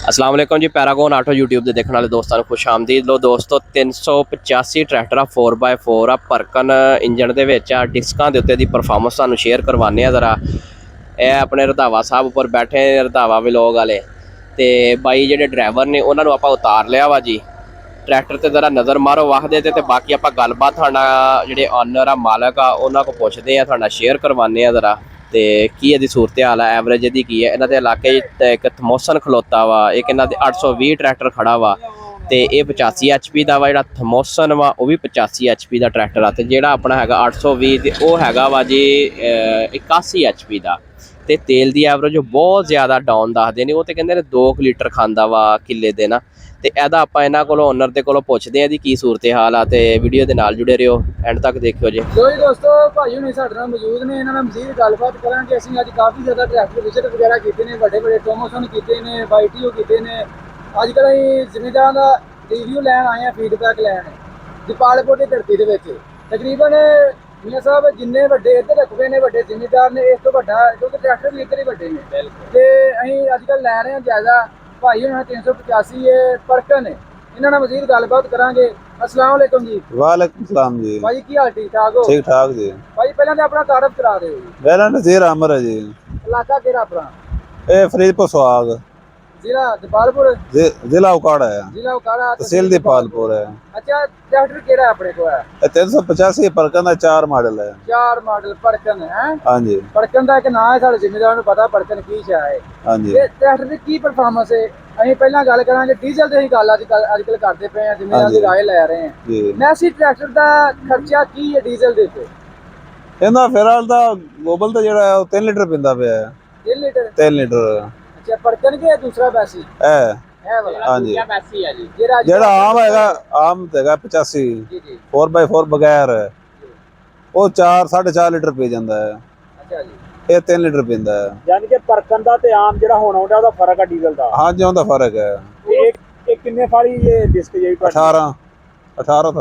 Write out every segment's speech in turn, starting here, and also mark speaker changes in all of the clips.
Speaker 1: अस्सलाम वालेकुम जी। Paragon auto YouTube ਦੇ ਦੇਖਣ ਵਾਲੇ ਦੋਸਤਾਂ ਨੂੰ ਖੁਸ਼ ਆਮਦੀਦ। ਲੋ ਦੋਸਤੋ 385 ਟਰੈਕਟਰ ਆ 4x4 ਆ ਭਰਕਨ ਇੰਜਣ ਦੇ ਵਿੱਚ ਆ। ਡਿਸਕਾਂ ਦੇ ਉੱਤੇ ਦੀ ਪਰਫਾਰਮੈਂਸ ਤੁਹਾਨੂੰ ਸ਼ੇਅਰ ਕਰਵਾਉਂਦੇ ਆ ਜ਼ਰਾ। ਇਹ ਆਪਣੇ ਰੰਧਾਵਾ ਸਾਹਿਬ ਉੱਪਰ ਬੈਠੇ ਰੰਧਾਵਾ ਵਲੋਗ ਵਾਲੇ ਤੇ ਬਾਈ ਜਿਹੜੇ ਡਰਾਈਵਰ ਨੇ ਉਹਨਾਂ ਨੂੰ ਆਪਾਂ ਉਤਾਰ ਲਿਆ ਵਾ ਜੀ। ट्रैक्टर ਤੇ ਜ਼ਰਾ ਨਜ਼ਰ ਮਾਰੋ ਵਾਖਦੇ ਤੇ ਬਾਕੀ ਆਪਾਂ ਗੱਲਬਾਤ ਤੁਹਾਡਾ ਜਿਹੜੇ ਓਨਰ ਆ ਮਾਲਕ ਆ ਉਹਨਾਂ ਕੋਲ ਪੁੱਛਦੇ ਆ, ਤੁਹਾਡਾ ਸ਼ੇਅਰ ਕਰਵਾਉਂਦੇ ਆ ਜ਼ਰਾ ਤੇ ਕੀ ਇਹਦੀ ਸੂਰਤ ਹਾਲ ਆ, ਐਵਰੇਜ ਇਹਦੀ ਕੀ ਹੈ। ਇਹਨਾਂ ਦੇ ਇਲਾਕੇ 'ਚ ਇੱਕ ਥਮੋਸਨ ਖਲੋਤਾ ਵਾ, ਇੱਕ ਇਹਨਾਂ ਦੇ 820 ਟਰੈਕਟਰ ਖੜਾ ਵਾ ਤੇ ਇਹ 85 HP ਦਾ ਵਾ। ਜਿਹੜਾ ਥਮੋਸਨ ਵਾ ਉਹ ਵੀ 85 HP ਦਾ ਟਰੈਕਟਰ ਆ ਤੇ ਜਿਹੜਾ ਆਪਣਾ ਹੈਗਾ 820 ਤੇ ਉਹ ਹੈਗਾ ਵਾ ਜੀ 81 HP ਦਾ। ਤੇ ਤੇਲ ਦੀ ਐਵਰੇਜ ਬਹੁਤ ਜ਼ਿਆਦਾ ਡਾਊਨ ਦੱਸਦੇ ਨੇ, ਉਹ ਤੇ ਕਹਿੰਦੇ ਨੇ 2 ਲੀਟਰ ਖਾਂਦਾ ਵਾ ਕਿੱਲੇ ਦੇ ਨਾ। ਤੇ ਇਹਦਾ ਆਪਾਂ ਇਹਨਾਂ ਕੋਲੋਂ ਓਨਰ ਦੇ ਕੋਲੋਂ ਪੁੱਛਦੇ ਆ ਜੀ ਕੀ ਸੂਰਤ ਹਾਲ ਆ ਤੇ ਵੀਡੀਓ ਦੇ ਨਾਲ ਜੁੜੇ ਰਹੋ, ਐਂਡ ਤੱਕ ਦੇਖਿਓ ਜੀ।
Speaker 2: ਲੋ ਜੀ ਦੋਸਤੋ, ਭਾਈ ਹੁਣੇ ਸਾਡੇ ਨਾਲ ਮੌਜੂਦ ਨੇ, ਇਹਨਾਂ ਨਾਲ ਮਜ਼ੀਦ ਗੱਲਬਾਤ ਕਰਾਂਗੇ। ਅਸੀਂ ਅੱਜ ਕਾਫੀ ਜ਼ਿਆਦਾ ਟਰੈਕਟਰ ਵਿਜ਼ਿਟ ਵਗੈਰਾ ਕੀਤੇ ਨੇ, ਵੱਡੇ ਵੱਡੇ ਟੋਮੋਸਨ ਕੀਤੇ ਨੇ, ਬਾਈਟੀਓ ਕੀਤੇ ਨੇ। ਅੱਜ ਕੱਲ੍ਹ ਅਸੀਂ ਜ਼ਿਮੀਂਦਾਰਾਂ ਦਾ ਰਿਵਿਊ ਲੈਣ ਆਏ ਆ, ਫੀਡਬੈਕ ਲੈਣ ਦੀਪਾਲਪੁਰ ਦੀ ਧਰਤੀ ਦੇ ਵਿੱਚ। ਤਕਰੀਬਨ ਮੀਆਂ ਸਾਹਿਬ ਜਿੰਨੇ ਵੱਡੇ ਇੱਧਰ ਰਕਬੇ ਨੇ ਵੱਡੇ ਜ਼ਿਮੀਂਦਾਰ ਨੇ, ਇਸ ਤੋਂ ਵੱਡਾ ਕਿਉਂਕਿ ਟਰੈਕਟਰ ਵੀ ਇੱਧਰ ਹੀ ਵੱਡੇ ਨੇ। ਤੇ ਅਸੀਂ ਅੱਜ ਕੱਲ੍ਹ ਲੈ ਰਹੇ ਹਾਂ ਜਾਇਜ਼ਾ ਭਾਈ ਹੁਣ 385 ਪਰਕਨ ਨੇ, ਇਹਨਾਂ ਨਾਲ ਮਜ਼ੀਦ ਗੱਲਬਾਤ ਕਰਾਂਗੇ। अस्सलाम वालेकुम जी।
Speaker 3: वालेकुम सलाम जी।
Speaker 2: भाई की हाल ठीक ठाक हो?
Speaker 3: ठीक ठाक जी।
Speaker 2: भाई पहले तो अपना तारफ करा दे।
Speaker 3: मेरा नज़ीर अमर है जी।
Speaker 2: इलाका केड़ा अपना?
Speaker 3: ये फरीदपुर सुहाग,
Speaker 2: जिला दीपालपुर,
Speaker 3: जिला उकाड़ा है,
Speaker 2: जिला उकाड़ा,
Speaker 3: तहसील दीपालपुर है।
Speaker 2: अच्छा, ट्रैक्टर केड़ा अपने को है?
Speaker 3: 385 परकन का 4 मॉडल है।
Speaker 2: 4 मॉडल परकन है।
Speaker 3: हाँ जी।
Speaker 2: परकन का एक नाम है, सारे जिम्मेदार ਨੂੰ ਪਤਾ परकन ਕੀ ਹੈ।
Speaker 3: हाँ जी।
Speaker 2: ਇਹ ਟਰੈਕਟਰ ਦੀ ਕੀ ਪਰਫਾਰਮੈਂਸ ਹੈ? ਅਸੀਂ ਪਹਿਲਾਂ ਗੱਲ ਕਰਾਂਗੇ ਡੀਜ਼ਲ ਤੇ ਹੀ ਗੱਲ ਅੱਜ ਕੱਲ ਕਰਦੇ ਪਏ ਆ, ਜ਼ਿਮੀਦਾਰਾਂ ਦੀ ਰਾਏ ਲੈ ਰਹੇ ਹਾਂ
Speaker 3: ਜੀ।
Speaker 2: ਮੈਸੀ ਟਰੈਕਟਰ ਦਾ ਖਰਚਾ ਕੀ ਹੈ ਡੀਜ਼ਲ ਦੇ ਉੱਤੇ?
Speaker 3: ਇਹਦਾ ਫਿਲਹਾਲ ਤਾਂ ਗੋਬਲ ਤਾਂ ਜਿਹੜਾ ਉਹ 3 ਲੀਟਰ ਪੀਂਦਾ ਪਿਆ ਹੈ।
Speaker 2: 3 ਲੀਟਰ?
Speaker 3: 3 ਲੀਟਰ।
Speaker 2: ਅੱਛਾ, परकन के दूसरा मैसी
Speaker 3: है
Speaker 2: वाला?
Speaker 3: हाँ जी।
Speaker 2: क्या मैसी है जी?
Speaker 3: ਜਿਹੜਾ ਆਮ ਹੈਗਾ, ਆਮ ਹੈਗਾ 85
Speaker 2: जी जी
Speaker 3: 4x4 ਬਗੈਰ ਉਹ 4.5 ਲੀਟਰ ਪੀ ਜਾਂਦਾ ਹੈ।
Speaker 2: अच्छा जी।
Speaker 3: ਇਹ 3 ਲੀਟਰ ਪੀਂਦਾ ਹੈ।
Speaker 2: ਯਾਨੀ ਕਿ ਪਰਕਨ ਦਾ ਤੇ ਆਮ ਜਿਹੜਾ ਹੁਣ ਆਉਂਦਾ ਉਹਦਾ ਫਰਕ ਆ ਡੀਜ਼ਲ ਦਾ?
Speaker 3: ਹਾਂ ਜੀ, ਉਹਦਾ ਫਰਕ ਹੈ।
Speaker 2: ਇਹ ਕਿੰਨੇ ਫਾੜੀ ਇਹ ਡਿਸਕ ਜਿਹੜੀ
Speaker 3: 18 ਤੱਕ।
Speaker 2: 18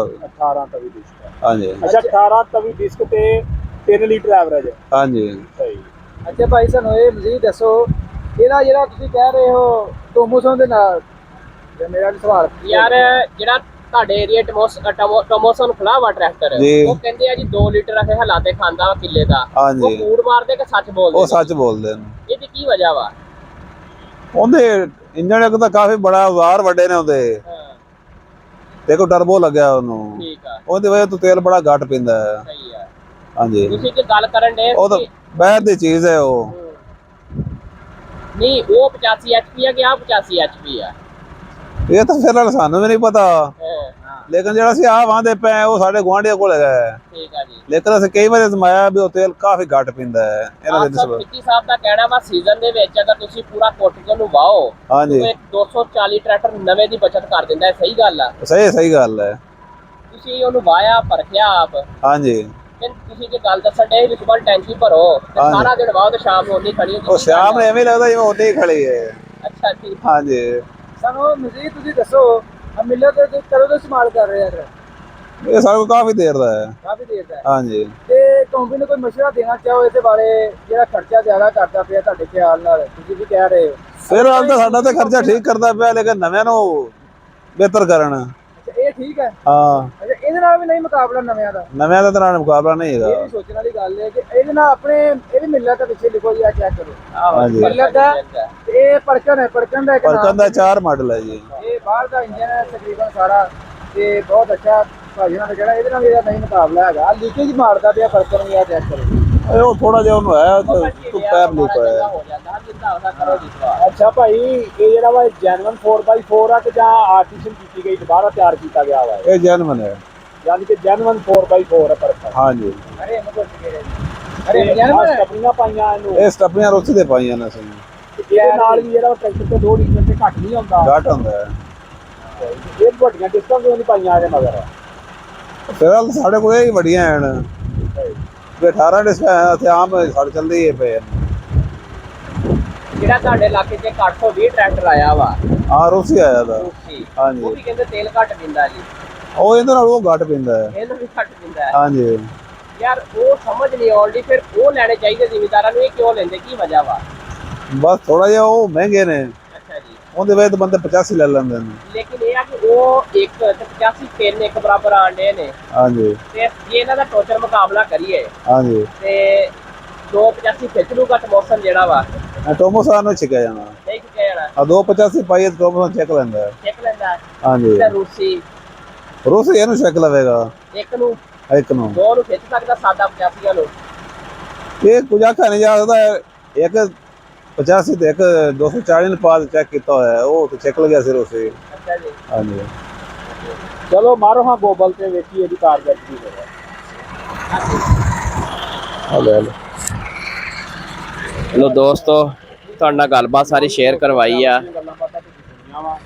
Speaker 2: ਤਵੀ ਡਿਸਕ ਹੈ।
Speaker 3: हाँ जी।
Speaker 2: ਅੱਛਾ, 18 ਤਵੀ ਡਿਸਕ ਤੇ 3 ਲੀਟਰ ਐਵਰੇਜ।
Speaker 3: हाँ जी।
Speaker 2: ਸਹੀ। ਅੱਛਾ ਭਾਈ, ਸਾਨੂੰ ਇਹ ਮਜ਼ੀਦ ਦੱਸੋ, ਇਹਦਾ ਜਿਹੜਾ ਤੁਸੀਂ ਕਹਿ ਰਹੇ ਹੋ ਟੋਮੋਸਨ ਦੇ ਨਾਲ, ਮੇਰਾ ਵੀ ਸਵਾਲ
Speaker 1: ਯਾਰ ਜਿਹੜਾ ਤੁਹਾਡੇ ਏਰੀਆ ਟਮੋਸਨ ਖੜਾ ਵਾ ਟਰੈਕਟਰ, ਉਹ ਕਹਿੰਦੇ ਆ ਜੀ 2 ਲੀਟਰ ਇਹ ਹਾਲਾਤੇ ਖਾਂਦਾ ਵਾ ਕਿੱਲੇ ਦਾ।
Speaker 3: हाँ जी।
Speaker 1: ਉਹ ਕੂੜ ਮਾਰਦੇ ਕਿ ਸੱਚ ਬੋਲਦੇ?
Speaker 3: ਉਹ ਸੱਚ ਬੋਲਦੇ ਨੇ।
Speaker 1: ਇਹਦੀ ਕੀ ਵਜ੍ਹਾ ਵਾ?
Speaker 3: ਉਹਦੇ ਇੰਜਣ ਇੱਕ ਤਾਂ ਕਾਫੀ ਬੜਾ ਵਾਰ ਵੱਡੇ ਨੇ ਉਹਦੇ, ਦੇਖੋ ਟਰਬੋ ਲੱਗਿਆ ਉਹਨੂੰ।
Speaker 1: ਠੀਕ ਆ।
Speaker 3: ਉਹਦੀ ਵਜ੍ਹਾ ਤੋਂ ਤੇਲ ਬੜਾ ਘੱਟ ਪੀਂਦਾ ਹੈ।
Speaker 1: ਸਹੀ ਆ।
Speaker 3: ਹਾਂਜੀ।
Speaker 1: ਤੁਸੀਂ ਕੀ ਗੱਲ ਕਰਨ ਦੇ?
Speaker 3: ਉਹ ਤਾਂ ਬਾਹਰ ਦੀ ਚੀਜ਼ ਹੈ ਉਹ।
Speaker 1: ਨਹੀਂ, ਉਹ 85 HP ਆ ਕਿ ਆ 85 HP ਆ?
Speaker 3: ਇਹ ਤਾਂ ਫਿਰ ਸਾਨੂੰ ਵੀ ਨਹੀਂ ਪਤਾ, ਲੇਕਿਨ ਜਿਹੜਾ ਅਸੀਂ ਆਹ ਵਾਂਦੇ ਪਏ ਉਹ ਸਾਡੇ ਗੁਆਂਢੀਆਂ ਕੋਲ ਹੈਗਾ।
Speaker 1: ਠੀਕ ਆ ਜੀ।
Speaker 3: ਲੇਕਿਨ ਅਸੀਂ ਕਈ ਵਾਰ ਅਜ਼ਮਾਇਆ ਵੀ ਉਹ ਤੇਲ ਕਾਫੀ ਘੱਟ ਪੀਂਦਾ ਹੈ ਇਹਨਾਂ ਦੇ ਨਿਸਬਤ।
Speaker 1: ਪਿੱਟੀ ਸਾਹਿਬ ਦਾ ਕਹਿਣਾ ਵਾ ਸੀਜ਼ਨ ਦੇ ਵਿੱਚ ਅਗਰ ਤੁਸੀਂ ਪੂਰਾ ਕੁੱਟ ਕੇ ਉਹਨੂੰ ਵਾਓ,
Speaker 3: ਹਾਂਜੀ,
Speaker 1: ਇੱਕ 240 ਟਰੈਕਟਰ ਨਵੇਂ ਦੀ ਬਚਤ ਕਰ ਦਿੰਦਾ ਹੈ। ਸਹੀ ਗੱਲ ਆ?
Speaker 3: ਸਹੀ ਗੱਲ ਹੈ।
Speaker 1: ਤੁਸੀਂ ਉਹਨੂੰ ਵਾਇਆ, ਪਰਖਿਆ ਆਪ?
Speaker 3: ਹਾਂਜੀ।
Speaker 1: ਤੁਸੀਂ ਜੇ ਗੱਲ ਦੱਸਣ ਦੇ ਵੀ ਸੁਬਾਹ ਟੈਂਕੀ ਭਰੋ ਤੇ ਸਾਰਾ ਦਿਨ ਵਾਓ ਤੇ ਸ਼ਾਮ ਨੂੰ ਉਨੀ ਖੜੀ
Speaker 3: ਉਹ ਸ਼ਾਮ ਨੂੰ ਐਵੇਂ ਲੱਗਦਾ ਜਿਵੇਂ ਉੱਥੇ ਹੀ ਖੜੀ ਹੈ।
Speaker 1: ਅੱਛਾ ਠੀਕ।
Speaker 3: ਹਾਂਜੀ।
Speaker 2: ਸਾਨੂੰ ਮਜ਼ੀਦ ਤੁਸੀਂ ਦੱਸੋ, ਮਿਲਰ ਤੇ ਕਦੋਂ ਤੋਂ ਇਸਤੇਮਾਲ ਕਰ ਰਹੇ ਆ?
Speaker 3: ਇਹ ਸਾਡੇ ਕੋਲ ਕਾਫੀ ਦੇਰ ਦਾ ਹੈ।
Speaker 2: ਕਾਫੀ ਦੇਰ ਦਾ?
Speaker 3: ਹਾਂਜੀ।
Speaker 2: ਤੇ ਕੰਪਨੀ ਨੂੰ ਕੋਈ ਮਸ਼ਵਰਾ ਦੇਣਾ ਚਾਹੋ ਇਹਦੇ ਬਾਰੇ, ਜਿਹੜਾ ਖਰਚਾ ਜ਼ਿਆਦਾ ਕਰਦਾ ਪਿਆ ਤੁਹਾਡੇ ਖਿਆਲ ਨਾਲ, ਤੁਸੀਂ ਵੀ ਕਹਿ ਰਹੇ ਹੋ?
Speaker 3: ਫਿਲਹਾਲ ਤਾਂ ਸਾਡਾ ਤਾਂ ਖਰਚਾ ਠੀਕ ਕਰਦਾ ਪਿਆ, ਲੇਕਿਨ ਨਵਿਆਂ ਨੂੰ ਬਿਹਤਰ ਕਰਨ।
Speaker 2: ਅੱਛਾ, ਇਹ ਠੀਕ ਹੈ।
Speaker 3: ਹਾਂ।
Speaker 2: ਅੱਛਾ, ਇਹਦੇ ਨਾਲ ਵੀ ਨਹੀਂ ਮੁਕਾਬਲਾ ਨਵਿਆਂ ਦਾ?
Speaker 3: ਨਵਿਆਂ ਦਾ ਤਾਂ ਮੁਕਾਬਲਾ ਨਹੀਂ ਹੈਗਾ।
Speaker 2: ਇਹ ਵੀ ਸੋਚਣ ਵਾਲੀ ਗੱਲ ਹੈ ਕਿ ਇਹਦੇ ਨਾਲ ਆਪਣੇ ਇਹ ਵੀ ਮਿਲਰ ਦਾ ਪਿੱਛੇ ਲਿਖੋ ਜੀ, ਆ ਚੈੱਕ ਕਰੋ।
Speaker 3: ਹਾਂਜੀ।
Speaker 2: ਮਿਲਰ ਦਾ ਇਹ ਪਰਕਨ ਹੈ, ਪਰਕਨ ਦਾ ਇੱਕ
Speaker 3: ਪਰਕਨ ਦਾ 4 ਮਾਡਲ ਹੈ ਜੀ।
Speaker 2: ਇਹ ਬਾਹਰ ਦਾ ਇੰਜਨ ਹੈ ਤਕਰੀਬਨ ਸਾਰਾ, ਤੇ ਬਹੁਤ ਅੱਛਾ ਭਾਈ ਨਾਲ ਜਿਹੜਾ ਇਹਦੇ ਨਾਲ ਇਹਦਾ ਨਹੀਂ ਮੁਕਾਬਲਾ ਹੈਗਾ। ਲੀਕੇਜ ਮਾਰਦਾ ਪਿਆ ਪਰਕਨ ਵੀ, ਆ ਚੈੱਕ ਕਰੋ।
Speaker 3: ਉਹ ਥੋੜਾ ਜਿਹਾ ਉਹਨੂੰ ਹੈ ਤੂੰ ਪੈਰ ਲੀਕ ਹੋਇਆ।
Speaker 2: ਅੱਛਾ ਭਾਈ, ਇਹ ਜਿਹੜਾ ਵਾ ਜੈਨੂਅਨ 4x4 ਆ ਕਿ ਜਾਂ ਆਰਟੀਫੀਸ਼ੀਅਲ ਕੀਤੀ ਗਈ ਦੁਬਾਰਾ ਤਿਆਰ ਕੀਤਾ ਗਿਆ ਵਾ?
Speaker 3: ਇਹ ਜੈਨੂਅਨ ਹੈ,
Speaker 2: ਯਾਨੀ ਕਿ ਜੈਨੂਅਨ 4x4 ਹੈ ਪਰਕਨ।
Speaker 3: ਹਾਂਜੀ।
Speaker 2: ਅਰੇ ਜੈਨੂਅਨ ਸਟੱਪੀਆਂ ਪਾਈਆਂ ਇਹਨੂੰ?
Speaker 3: ਇਹ ਸਟੱਪੀਆਂ ਰੋਚੀ ਦੇ ਪਾਈਆਂ ਨੇ ਅਸੀਂ।
Speaker 2: ਇਹਦੇ ਨਾਲ ਵੀ ਜਿਹੜਾ ਟਰੈਕਟਰ ਤੇ ਲੋਡ ਇੰਜਨ ਤੇ ਘੱਟ ਨਹੀਂ ਹੁੰਦਾ?
Speaker 3: ਘੱਟ ਹੁੰਦਾ ਹੈ।
Speaker 2: ਇਹ ਵੱਡੀਆਂ ਡਿਸਕਾਂ ਕਿਉਂ ਨਹੀਂ ਪਾਈਆਂ ਇਹਦੇ ਮਗਰ?
Speaker 3: ਫਿਲਹਾਲ ਸਾਡੇ ਕੋਲ ਇਹ ਹੀ ਵੱਡੀਆਂ ਹਨ, 18 ਡਿਸਕਾਂ ਇੱਥੇ ਆਮ ਸਾਡੇ ਚੱਲਦੇ ਹੀ ਪਏ।
Speaker 1: ਜਿਹੜਾ ਤੁਹਾਡੇ ਇਲਾਕੇ 'ਚ 820 ਟਰੈਕਟਰ ਆਇਆ ਵਾ?
Speaker 3: ਹਾਂ, ਰੋਸੀ ਆਇਆ ਦਾ। ਹਾਂਜੀ।
Speaker 1: ਉਹ ਵੀ ਕਹਿੰਦੇ ਤੇਲ ਘੱਟ ਪੀਂਦਾ ਜੀ?
Speaker 3: ਉਹ ਇਹਦੇ ਨਾਲ ਉਹ ਘੱਟ ਪੀਂਦਾ ਹੈ।
Speaker 1: ਇਹਨੂੰ ਵੀ ਘੱਟ ਪੀਂਦਾ ਹੈ?
Speaker 3: ਹਾਂਜੀ।
Speaker 1: ਯਾਰ ਉਹ ਸਮਝ ਨਹੀਂ ਆਉਂਦੀ, ਫਿਰ ਉਹ ਲੈਣੇ ਚਾਹੀਦੇ ਜ਼ਿਮੀਂਦਾਰਾਂ ਨੂੰ, ਇਹ ਕਿਉਂ ਲੈਂਦੇ, ਕੀ ਵਜ੍ਹਾ ਵਾ?
Speaker 3: ਬਸ ਥੋੜਾ ਜਿਹਾ ਉਹ ਮਹਿੰਗੇ ਨੇ।
Speaker 1: ਅੱਛਾ ਜੀ।
Speaker 3: ਉਹਦੇ ਵਿੱਚ ਤਾਂ ਬੰਦੇ 85 ਲੈ ਲੈਂਦੇ ਨੇ।
Speaker 1: ਲੇਕਿਨ ਇਹ ਆ ਕਿ ਉਹ ਇੱਕ ਤੇ 85 ਤਿੰਨ ਇੱਕ ਬਰਾਬਰ ਆਂਡੇ ਨੇ
Speaker 3: ਹਾਂਜੀ
Speaker 1: ਤੇ ਜੇ ਇਹਨਾਂ ਦਾ ਟੋਟਲ ਮੁਕਾਬਲਾ ਕਰੀਏ
Speaker 3: ਹਾਂਜੀ
Speaker 1: ਤੇ 285 ਖਿੱਚ ਲੂਗਾ ਟਮੋਸਨ ਜਿਹੜਾ ਵਾ
Speaker 3: ਟੋਮੋਸਾਨ ਨੂੰ ਛਿਕਿਆ ਜਾਣਾ
Speaker 1: ਨਹੀਂ ਖਿੱਚਿਆ ਜਾਣਾ।
Speaker 3: ਆ 285 ਪਾਈਏ ਟੋਮੋਸਾਨ ਚੱਕ ਲੈਂਦਾ ਹੈ।
Speaker 1: ਚੈੱਕ ਲੈਂਦਾ
Speaker 3: ਹਾਂਜੀ
Speaker 1: ਤੇ ਰੂਸੀ
Speaker 3: ਰੂਸ ਇਹਨੂੰ ਛਿਕ ਲਵੇਗਾ
Speaker 1: ਇੱਕ ਨੂੰ
Speaker 3: ਇੱਕ ਨੂੰ।
Speaker 1: ਦੋ ਨੂੰ ਖਿੱਚ ਸਕਦਾ ਸਾਦਾ 85 ਨੂੰ।
Speaker 3: ਇਹ ਕੁਝ ਆਖਿਆ ਨਹੀਂ ਜਾ ਸਕਦਾ। ਇੱਕ 85 ਤੇ ਇੱਕ 240 ਨੂੰ ਪਾ ਚੈੱਕ ਕੀਤਾ ਹੋਇਆ ਹੈ, ਉਹ ਤੇ ਚੈੱਕ ਲੱਗਿਆ ਸੀ ਰੂਸੀ।
Speaker 1: ਅੱਛਾ ਜੀ
Speaker 3: ਹਾਂਜੀ
Speaker 2: ਚਲੋ ਮਾਰੋ ਹਾਂ ਗੋਬਲ ਤੇ ਵੇਖੀ ਇਹਦੀ ਕਾਰਗੁਜ਼ਾਰੀ ਹੋਵੇ।
Speaker 3: ਹਲੇ ਹਲੇ
Speaker 1: ਲੋ ਦੋਸਤੋ ਤੁਹਾਡੇ ਨਾਲ ਗੱਲਬਾਤ ਸਾਰੀ ਸ਼ੇਅਰ ਕਰਵਾਈ ਆ।
Speaker 2: ਗੱਲਾਂ ਬਾਤਾਂ ਤੁਸੀਂ ਸੁਣੀਆਂ ਵਾ